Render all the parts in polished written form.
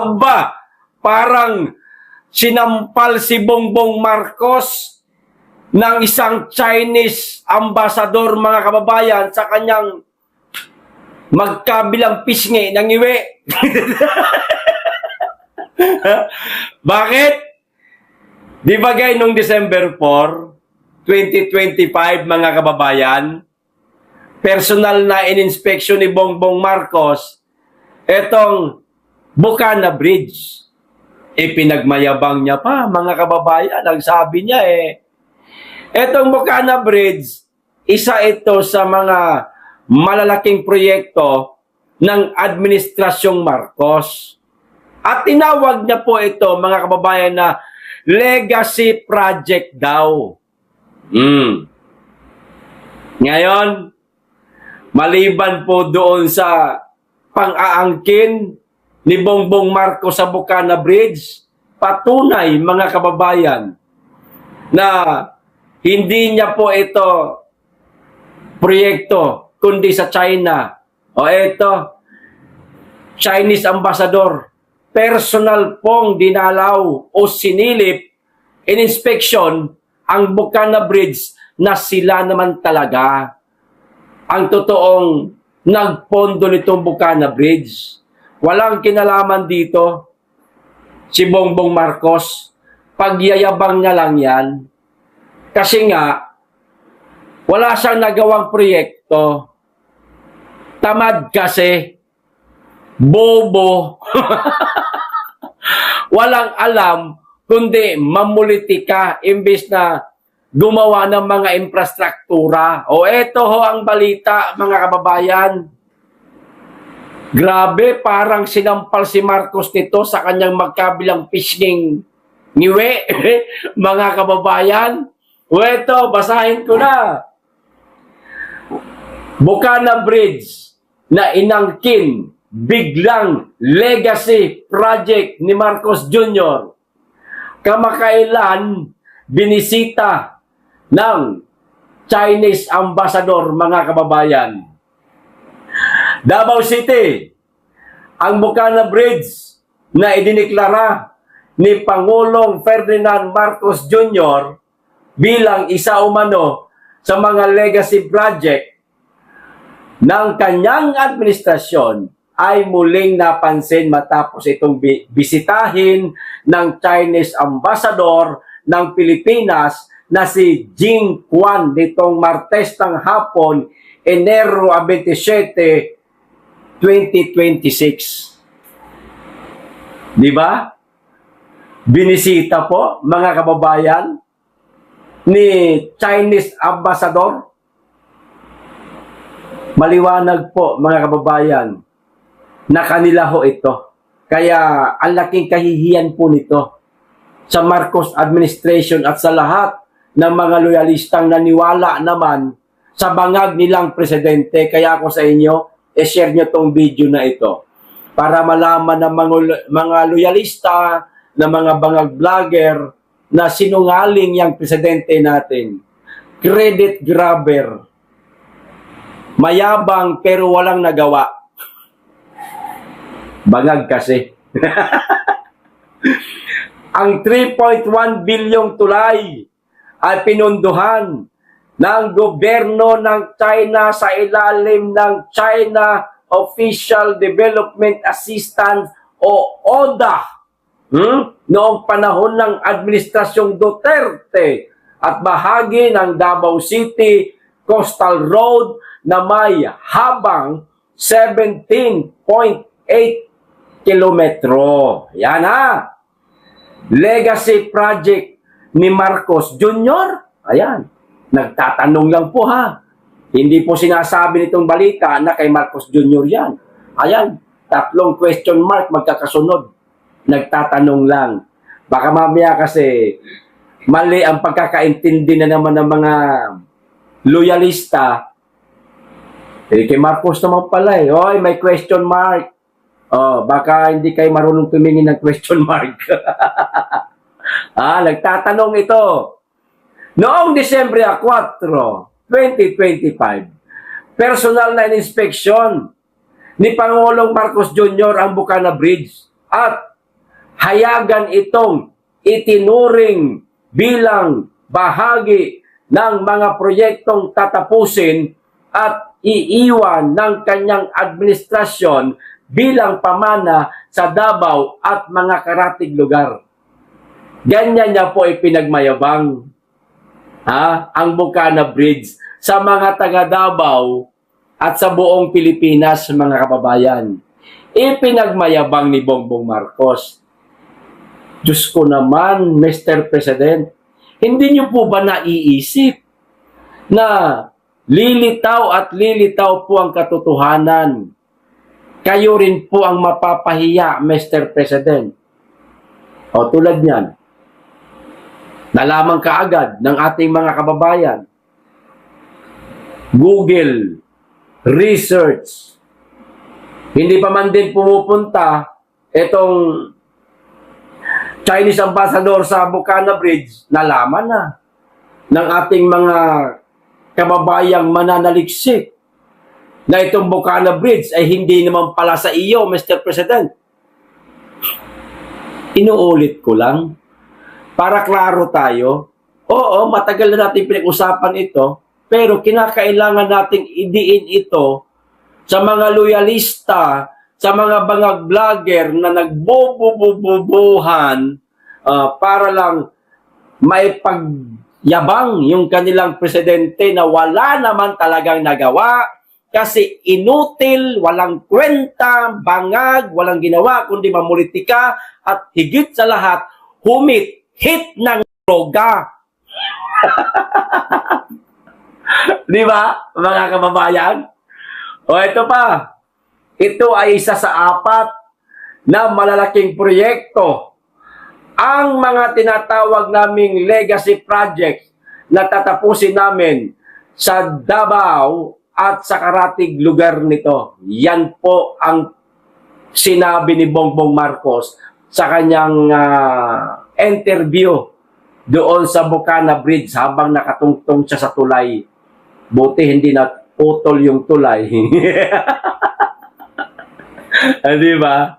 Aba, parang sinampal si Bongbong Marcos ng isang Chinese ambassador, mga kababayan, sa kanyang magkabilang pisngi ng iwi. Bakit? Di ba gay nung December 4, 2025, mga kababayan, personal na in-inspection ni Bongbong Marcos etong Bukana Bridge. Pinagmayabang niya pa, mga kababayan. Ang sabi niya etong Bukana Bridge, isa ito sa mga malalaking proyekto ng Administrasyong Marcos. At tinawag niya po ito, mga kababayan, na legacy project daw. Ngayon, maliban po doon sa pang-aangkin ni Bongbong Marcos sa Bukana Bridge, patunay, mga kababayan, na hindi niya po ito proyekto, kundi sa China. O ito, Chinese ambassador, personal pong dinalaw o sinilip in inspection ang Bukana Bridge na sila naman talaga ang totoong nagpondo nitong Bukana Bridge. Walang kinalaman dito si Bongbong Marcos. Pagyayabang niya lang yan. Kasi nga, wala siyang nagawang proyekto. Tamad kasi. Bobo. Walang alam, kundi mamulitika imbis na gumawa ng mga infrastruktura. O eto ho ang balita, mga kababayan. Grabe, parang sinampal si Marcos nito sa kanyang magkabilang pisnging ngiwi, mga kababayan. O eto, basahin ko na. Bukana Bridge na inangkin, biglang legacy project ni Marcos Jr. Kamakailan binisita ng Chinese ambassador, mga kababayan. Davao City, ang Bukana Bridge na idineklara ni Pangulong Ferdinand Marcos Jr. bilang isa umano sa mga legacy project ng kanyang administrasyon ay muling napansin matapos itong bisitahin ng Chinese ambassador ng Pilipinas na si Jing Quan nitong Martes ng hapon, Enero 27, 2026. Di ba? Binisita po, mga kababayan, ni Chinese ambassador. Maliwanag po, mga kababayan, na kanila ho ito. Kaya ang laking kahihiyan po nito sa Marcos administration at sa lahat ng mga loyalistang naniwala naman sa bangag nilang presidente. Kaya ako sa inyo, share nyo tong video na ito para malaman ng mga loyalista, ng mga bangag vlogger na sinungaling yung presidente natin. Credit grabber. Mayabang pero walang nagawa. Bangag kasi. Ang 3.1 bilyong tulay ay pinunduhan ng gobyerno ng China sa ilalim ng China Official Development Assistance o ODA noong panahon ng Administrasyong Duterte at bahagi ng Davao City Coastal Road na may habang 17.8 kilometro. Yan ha. Legacy project ni Marcos Jr. Ayan. Nagtatanong lang po ha. Hindi po sinasabi nitong balita na kay Marcos Jr. yan. Ayan. 3 question mark magkakasunod. Nagtatanong lang. Baka mamaya kasi mali ang pagkakaintindi na naman ng mga loyalista. Kay Marcos naman pala Oy, may question mark. Baka hindi kayo marunong tumingin ng question mark. Nagtatanong ito. Noong Disyembre 4, 2025, personal na inspection ni Pangulong Marcos Jr. ang Bukana Bridge at hayagan itong itinuring bilang bahagi ng mga proyektong tatapusin at iiwan ng kanyang administrasyon bilang pamana sa Davao at mga karatig lugar. Ganyan niya po ipinagmayabang ang Bocana Bridge sa mga taga Davao at sa buong Pilipinas, mga kababayan. Ipinagmayabang ni Bongbong Marcos. Diyos ko naman, Mr. President, hindi niyo po ba naiisip na lilitaw at lilitaw po ang katotohanan? Kayo rin po ang mapapahiya, Mr. President. O tulad niyan, nalaman kaagad ng ating mga kababayan, Google, research, hindi pa man din pumupunta itong Chinese ambassador sa Bocana Bridge, nalaman na ng ating mga kababayang mananaliksik na itong Bocana Bridge ay hindi naman pala sa iyo, Mr. President. Inuulit ko lang para klaro tayo. Oo, matagal na natin pinag-usapan ito, pero kinakailangan nating idiin ito sa mga loyalista, sa mga bangag vlogger na nagbobobobobohan para lang maipagyabang yung kanilang presidente na wala naman talagang nagawa kasi inutil, walang kwenta, bangag, walang ginawa kundi mamulitika at higit sa lahat, hit ng droga. Di ba, mga kababayan? O ito pa, ito ay isa sa 4 na malalaking proyekto. Ang mga tinatawag naming legacy projects na tatapusin namin sa Davao at sa karatig lugar nito. Yan po ang sinabi ni Bongbong Marcos sa kanyang interview doon sa Bocana Bridge habang nakatungtong siya sa tulay. Buti hindi na putol yung tulay. Di ba?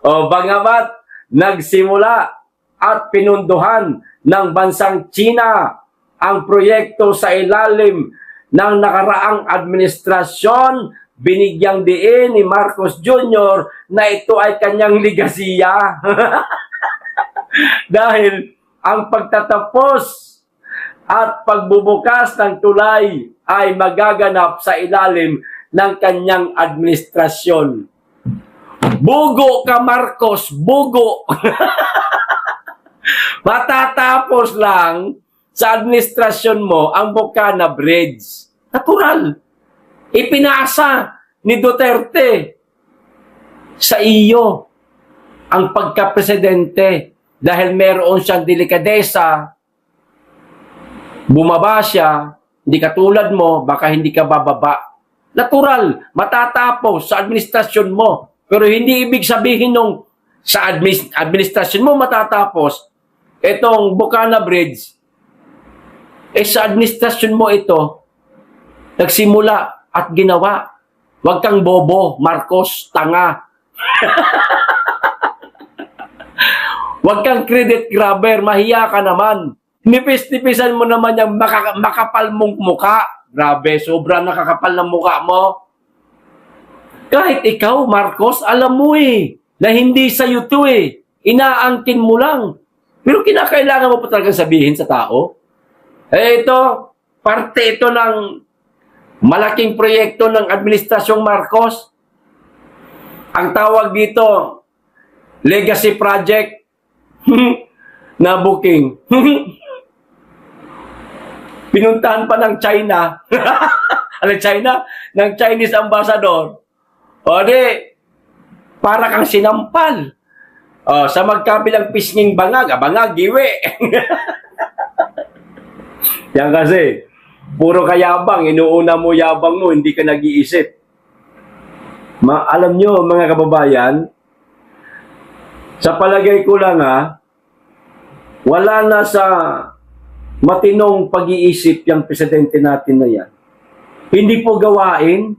O bangamat nagsimula at pinunduhan ng bansang China ang proyekto sa ilalim ng nakaraang administrasyon, binigyang diin ni Marcos Jr. na ito ay kanyang ligasiya. Dahil ang pagtatapos at pagbubukas ng tulay ay magaganap sa ilalim ng kanyang administrasyon. Bugo ka, Marcos! Bugo! Matatapos lang sa administrasyon mo ang Bocana Bridge. Natural. Ipinasa ni Duterte sa iyo ang pagka-presidente dahil meron siyang delikadesa, bumaba siya, hindi katulad mo, baka hindi ka bababa. Natural, matatapos sa administrasyon mo. Pero hindi ibig sabihin nung sa administrasyon mo matatapos, itong Bocana Bridge, sa administrasyon mo ito, nagsimula at ginawa. Huwag kang bobo, Marcos, tanga. Huwag kang credit grabber, mahiya ka naman. Nipis-nipisan mo naman yung makapal mong muka. Grabe, sobrang nakakapal ng muka mo. Kahit ikaw, Marcos, alam mo na hindi sa'yo to Inaangkin mo lang. Pero kinakailangan mo pa talagang sabihin sa tao. Ito, parte ito ng malaking proyekto ng Administrasyong Marcos. Ang tawag dito, legacy project na booking. Pinuntahan pa ng China. China? Ng Chinese ambassador. O di, para kang sinampal. Sa magkabilang pisnging bangag, giwe. Yan kasi, puro kayabang, inuuna mo yabang mo, hindi ka nag-iisip. Alam nyo, mga kababayan, sa palagay ko lang wala na sa matinong pag-iisip yung presidente natin na yan. Hindi po gawain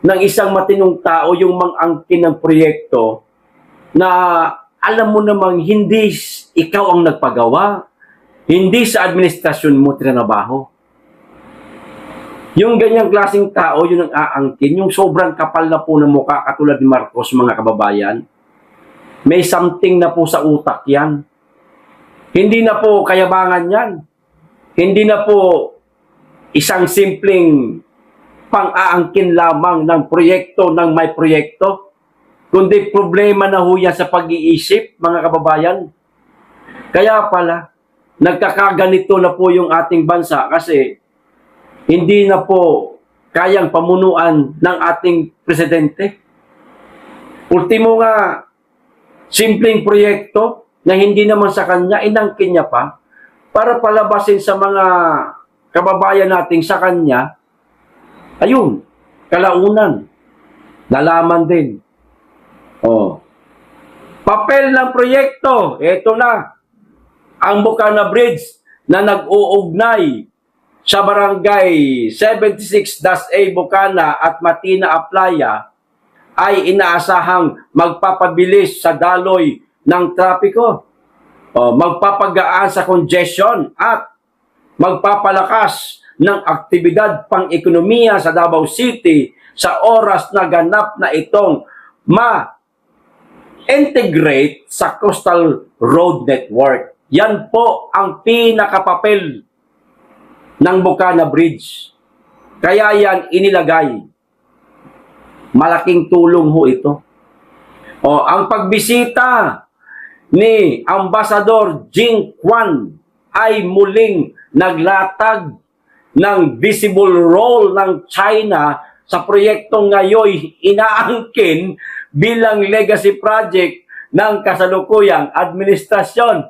ng isang matinong tao yung mang-angkin ng proyekto na alam mo namang hindi ikaw ang nagpagawa, hindi sa administrasyon mo trinabaho. Yung ganyang klaseng tao, yun ang aangkin, yung sobrang kapal na po ng mukha katulad ni Marcos, mga kababayan, may something na po sa utak yan. Hindi na po kayabangan yan. Hindi na po isang simpleng pang-aangkin lamang ng proyekto ng may proyekto, kundi problema na ho yan sa pag-iisip, mga kababayan. Kaya pala, nagkakaganito na po yung ating bansa kasi hindi na po kayang pamunuan ng ating presidente. Ultimo nga, simpleng proyekto na hindi naman sa kanya, inangkin niya pa para palabasin sa mga kababayan nating sa kanya, ayun, kalaunan, nalaman din. Oh. Papel ng proyekto, eto na, ang Bukana Bridge na nag-uugnay sa barangay 76-A Bukana at Matina Aplaya ay inaasahang magpapabilis sa daloy ng trapiko, magpapagaan sa congestion at magpapalakas ng aktibidad pang-ekonomiya sa Davao City sa oras na ganap na itong ma-integrate sa Coastal Road Network. Yan po ang pinakapapel ng Bukana Bridge. Kaya yan inilagay. Malaking tulong ho ito. Ang pagbisita ni Ambassador Jing Quan ay muling naglatag ng visible role ng China sa proyektong ngayon inaangkin bilang legacy project ng kasalukuyang administrasyon.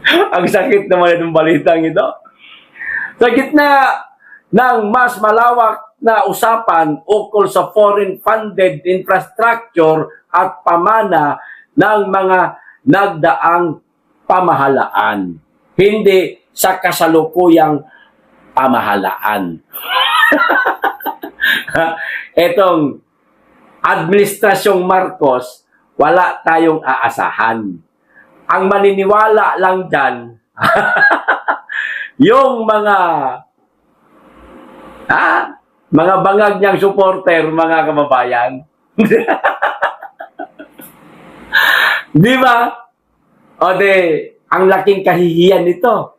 Ang sakit naman itong balitang ito. Sa gitna ng mas malawak na usapan ukol sa foreign-funded infrastructure at pamana ng mga nagdaang pamahalaan, hindi sa kasalukuyang pamahalaan. Etong Administrasyong Marcos, wala tayong aasahan. Ang maniniwala lang dyan, yung mga bangag niyang supporter, mga kababayan. Di ba? O de, ang laking kahihiyan nito.